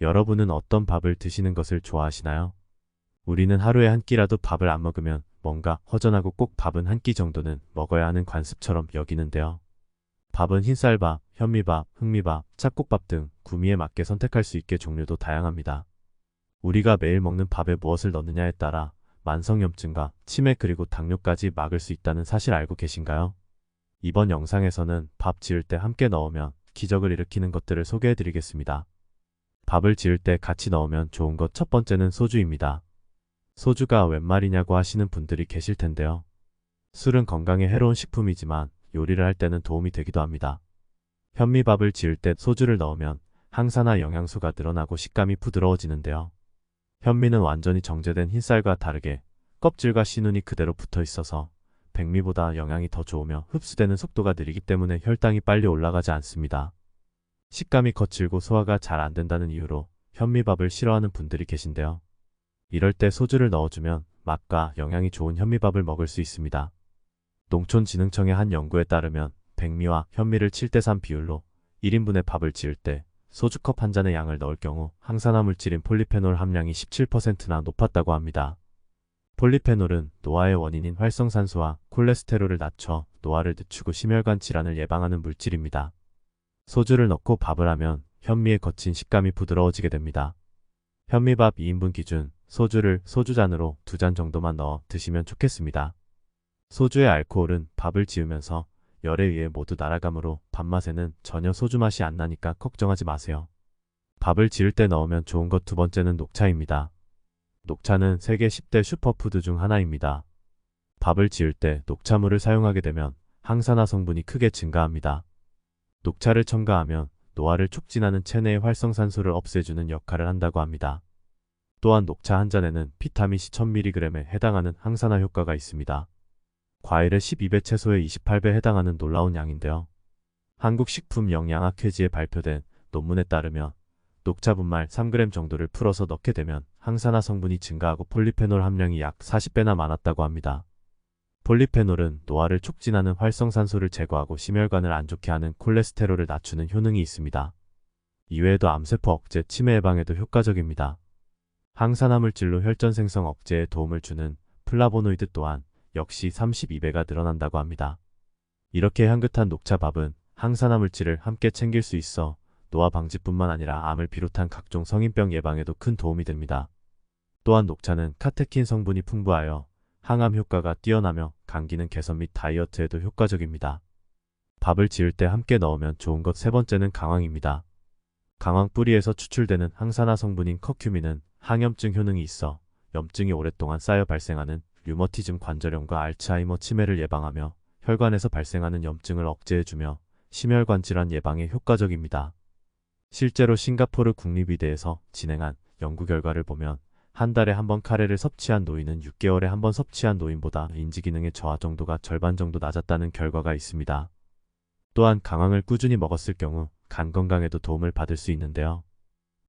여러분은 어떤 밥을 드시는 것을 좋아하시나요? 우리는 하루에 한 끼라도 밥을 안 먹으면 뭔가 허전하고 꼭 밥은 한 끼 정도는 먹어야 하는 관습처럼 여기는데요. 밥은 흰쌀밥, 현미밥, 흑미밥, 잡곡밥 등 구미에 맞게 선택할 수 있게 종류도 다양합니다. 우리가 매일 먹는 밥에 무엇을 넣느냐에 따라 만성염증과 치매 그리고 당뇨까지 막을 수 있다는 사실 알고 계신가요? 이번 영상에서는 밥 지을 때 함께 넣으면 기적을 일으키는 것들을 소개해 드리겠습니다. 밥을 지을 때 같이 넣으면 좋은 것 첫 번째는 소주입니다. 소주가 웬 말이냐고 하시는 분들이 계실 텐데요. 술은 건강에 해로운 식품이지만 요리를 할 때는 도움이 되기도 합니다. 현미밥을 지을 때 소주를 넣으면 항산화 영양소가 늘어나고 식감이 부드러워지는데요. 현미는 완전히 정제된 흰쌀과 다르게 껍질과 씨눈이 그대로 붙어 있어서 백미보다 영양이 더 좋으며 흡수되는 속도가 느리기 때문에 혈당이 빨리 올라가지 않습니다. 식감이 거칠고 소화가 잘 안 된다는 이유로 현미밥을 싫어하는 분들이 계신데요. 이럴 때 소주를 넣어주면 맛과 영양이 좋은 현미밥을 먹을 수 있습니다. 농촌진흥청의 한 연구에 따르면 백미와 현미를 7대3 비율로 1인분의 밥을 지을 때 소주컵 한 잔의 양을 넣을 경우 항산화 물질인 폴리페놀 함량이 17%나 높았다고 합니다. 폴리페놀은 노화의 원인인 활성산소와 콜레스테롤을 낮춰 노화를 늦추고 심혈관 질환을 예방하는 물질입니다. 소주를 넣고 밥을 하면 현미의 거친 식감이 부드러워지게 됩니다. 현미밥 2인분 기준 소주를 소주잔으로 2잔 정도만 넣어 드시면 좋겠습니다. 소주의 알코올은 밥을 지으면서 열에 의해 모두 날아가므로 밥맛에는 전혀 소주 맛이 안 나니까 걱정하지 마세요. 밥을 지을 때 넣으면 좋은 것 두 번째는 녹차입니다. 녹차는 세계 10대 슈퍼푸드 중 하나입니다. 밥을 지을 때 녹차물을 사용하게 되면 항산화 성분이 크게 증가합니다. 녹차를 첨가하면 노화를 촉진하는 체내의 활성산소를 없애주는 역할을 한다고 합니다. 또한 녹차 한 잔에는 비타민C 1000mg에 해당하는 항산화 효과가 있습니다. 과일의 12배 채소의 28배에 해당하는 놀라운 양인데요. 한국식품영양학회지에 발표된 논문에 따르면 녹차 분말 3g 정도를 풀어서 넣게 되면 항산화 성분이 증가하고 폴리페놀 함량이 약 40배나 많았다고 합니다. 폴리페놀은 노화를 촉진하는 활성산소를 제거하고 심혈관을 안 좋게 하는 콜레스테롤을 낮추는 효능이 있습니다. 이외에도 암세포 억제, 치매 예방에도 효과적입니다. 항산화 물질로 혈전 생성 억제에 도움을 주는 플라보노이드 또한 역시 32배가 늘어난다고 합니다. 이렇게 향긋한 녹차밥은 항산화 물질을 함께 챙길 수 있어 노화 방지뿐만 아니라 암을 비롯한 각종 성인병 예방에도 큰 도움이 됩니다. 또한 녹차는 카테킨 성분이 풍부하여 항암 효과가 뛰어나며 감기능 개선 및 다이어트에도 효과적입니다. 밥을 지을 때 함께 넣으면 좋은 것 세 번째는 강황입니다. 강황 뿌리에서 추출되는 항산화 성분인 커큐민은 항염증 효능이 있어 염증이 오랫동안 쌓여 발생하는 류머티즘 관절염과 알츠하이머 치매를 예방하며 혈관에서 발생하는 염증을 억제해주며 심혈관 질환 예방에 효과적입니다. 실제로 싱가포르 국립의대에서 진행한 연구 결과를 보면 한 달에 한 번 카레를 섭취한 노인은 6개월에 한 번 섭취한 노인보다 인지기능의 저하 정도가 절반 정도 낮았다는 결과가 있습니다. 또한 강황을 꾸준히 먹었을 경우 간 건강에도 도움을 받을 수 있는데요.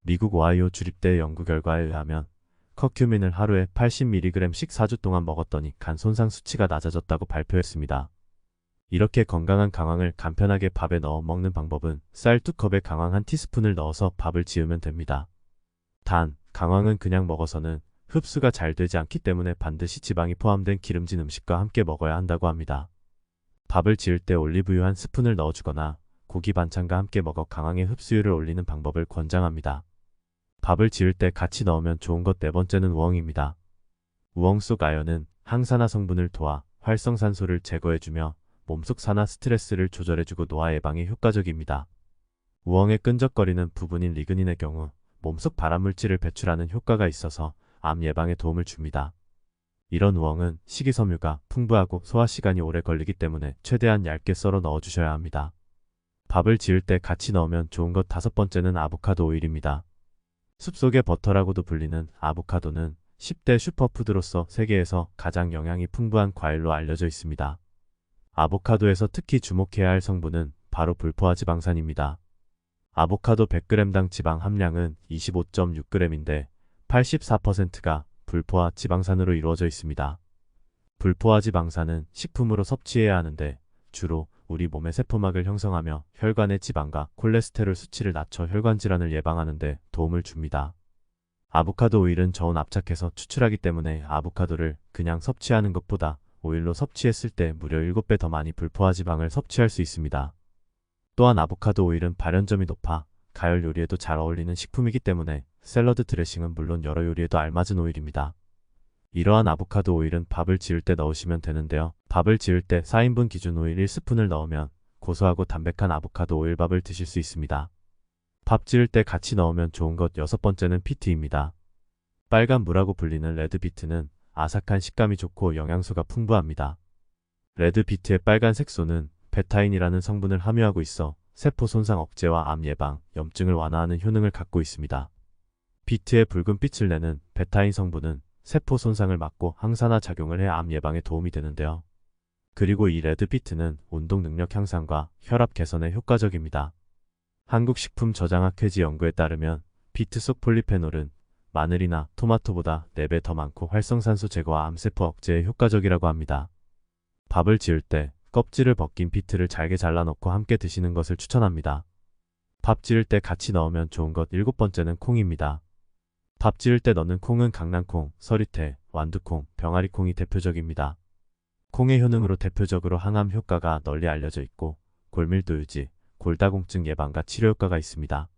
미국 오하이오 주립대 연구 결과에 의하면 커큐민을 하루에 80mg씩 4주 동안 먹었더니 간 손상 수치가 낮아졌다고 발표했습니다. 이렇게 건강한 강황을 간편하게 밥에 넣어 먹는 방법은 쌀 2컵에 강황 1티스푼을 넣어서 밥을 지으면 됩니다. 단, 강황은 그냥 먹어서는 흡수가 잘 되지 않기 때문에 반드시 지방이 포함된 기름진 음식과 함께 먹어야 한다고 합니다. 밥을 지을 때 올리브유 한 스푼을 넣어주거나 고기 반찬과 함께 먹어 강황의 흡수율을 올리는 방법을 권장합니다. 밥을 지을 때 같이 넣으면 좋은 것 네 번째는 우엉입니다. 우엉 속 아연은 항산화 성분을 도와 활성산소를 제거해주며 몸속 산화 스트레스를 조절해주고 노화 예방에 효과적입니다. 우엉의 끈적거리는 부분인 리그닌의 경우 몸속 발암물질을 배출하는 효과가 있어서 암 예방에 도움을 줍니다. 이런 우엉은 식이섬유가 풍부하고 소화 시간이 오래 걸리기 때문에 최대한 얇게 썰어 넣어주셔야 합니다. 밥을 지을 때 같이 넣으면 좋은 것 다섯 번째는 아보카도 오일입니다. 숲속의 버터라고도 불리는 아보카도는 10대 슈퍼푸드로서 세계에서 가장 영양이 풍부한 과일로 알려져 있습니다. 아보카도에서 특히 주목해야 할 성분은 바로 불포화 지방산입니다. 아보카도 100g당 지방 함량은 25.6g인데 84%가 불포화 지방산으로 이루어져 있습니다. 불포화 지방산은 식품으로 섭취해야 하는데 주로 우리 몸의 세포막을 형성하며 혈관의 지방과 콜레스테롤 수치를 낮춰 혈관 질환을 예방하는 데 도움을 줍니다. 아보카도 오일은 저온 압착해서 추출하기 때문에 아보카도를 그냥 섭취하는 것보다 오일로 섭취했을 때 무려 7배 더 많이 불포화 지방을 섭취할 수 있습니다. 또한 아보카도 오일은 발연점이 높아 가열 요리에도 잘 어울리는 식품이기 때문에 샐러드 드레싱은 물론 여러 요리에도 알맞은 오일입니다. 이러한 아보카도 오일은 밥을 지을 때 넣으시면 되는데요. 밥을 지을 때 4인분 기준 오일 1스푼을 넣으면 고소하고 담백한 아보카도 오일밥을 드실 수 있습니다. 밥 지을 때 같이 넣으면 좋은 것 6번째는 비트입니다. 빨간 무라고 불리는 레드비트는 아삭한 식감이 좋고 영양소가 풍부합니다. 레드비트의 빨간 색소는 베타인이라는 성분을 함유하고 있어 세포 손상 억제와 암 예방, 염증을 완화하는 효능을 갖고 있습니다. 비트의 붉은 빛을 내는 베타인 성분은 세포 손상을 막고 항산화 작용을 해 암 예방에 도움이 되는데요. 그리고 이 레드비트는 운동 능력 향상과 혈압 개선에 효과적입니다. 한국식품저장학회지 연구에 따르면 비트 속 폴리페놀은 마늘이나 토마토보다 4배 더 많고 활성산소 제거와 암세포 억제에 효과적이라고 합니다. 밥을 지을 때 껍질을 벗긴 비트를 잘게 잘라 넣고 함께 드시는 것을 추천합니다. 밥 지을 때 같이 넣으면 좋은 것 7번째는 콩입니다. 밥 지을 때 넣는 콩은 강낭콩, 서리태, 완두콩, 병아리콩이 대표적입니다. 콩의 효능으로 대표적으로 항암 효과가 널리 알려져 있고 골밀도 유지, 골다공증 예방과 치료 효과가 있습니다.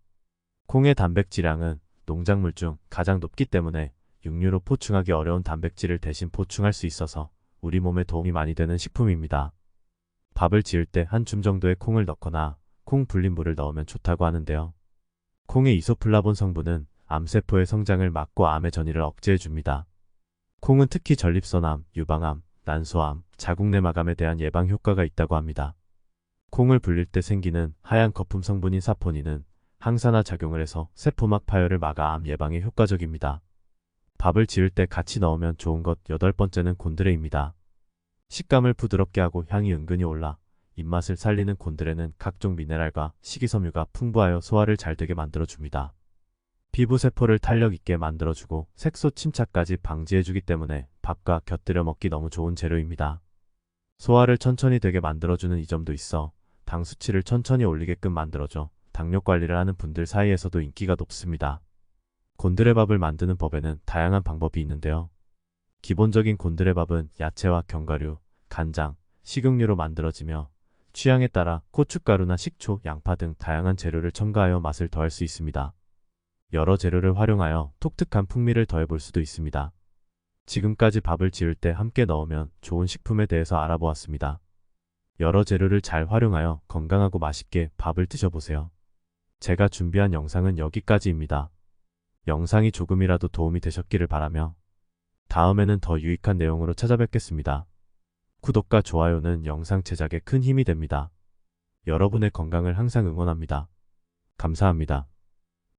콩의 단백질량은 농작물 중 가장 높기 때문에 육류로 보충하기 어려운 단백질을 대신 보충할 수 있어서 우리 몸에 도움이 많이 되는 식품입니다. 밥을 지을 때 한 줌 정도의 콩을 넣거나 콩 불린 물을 넣으면 좋다고 하는데요. 콩의 이소플라본 성분은 암세포의 성장을 막고 암의 전이를 억제해줍니다. 콩은 특히 전립선암, 유방암, 난소암, 자궁내마감에 대한 예방 효과가 있다고 합니다. 콩을 불릴 때 생기는 하얀 거품 성분인 사포닌은 항산화 작용을 해서 세포막 파열을 막아 암 예방에 효과적입니다. 밥을 지을 때 같이 넣으면 좋은 것 8번째는 곤드레입니다. 식감을 부드럽게 하고 향이 은근히 올라 입맛을 살리는 곤드레는 각종 미네랄과 식이섬유가 풍부하여 소화를 잘 되게 만들어줍니다. 피부 세포를 탄력 있게 만들어주고 색소 침착까지 방지해주기 때문에 밥과 곁들여 먹기 너무 좋은 재료입니다. 소화를 천천히 되게 만들어주는 이 점도 있어 당 수치를 천천히 올리게끔 만들어줘 당뇨 관리를 하는 분들 사이에서도 인기가 높습니다. 곤드레밥을 만드는 법에는 다양한 방법이 있는데요. 기본적인 곤드레밥은 야채와 견과류, 간장, 식용유로 만들어지며 취향에 따라 고춧가루나 식초, 양파 등 다양한 재료를 첨가하여 맛을 더할 수 있습니다. 여러 재료를 활용하여 독특한 풍미를 더해볼 수도 있습니다. 지금까지 밥을 지을 때 함께 넣으면 좋은 식품에 대해서 알아보았습니다. 여러 재료를 잘 활용하여 건강하고 맛있게 밥을 드셔보세요. 제가 준비한 영상은 여기까지입니다. 영상이 조금이라도 도움이 되셨기를 바라며 다음에는 더 유익한 내용으로 찾아뵙겠습니다. 구독과 좋아요는 영상 제작에 큰 힘이 됩니다. 여러분의 건강을 항상 응원합니다. 감사합니다.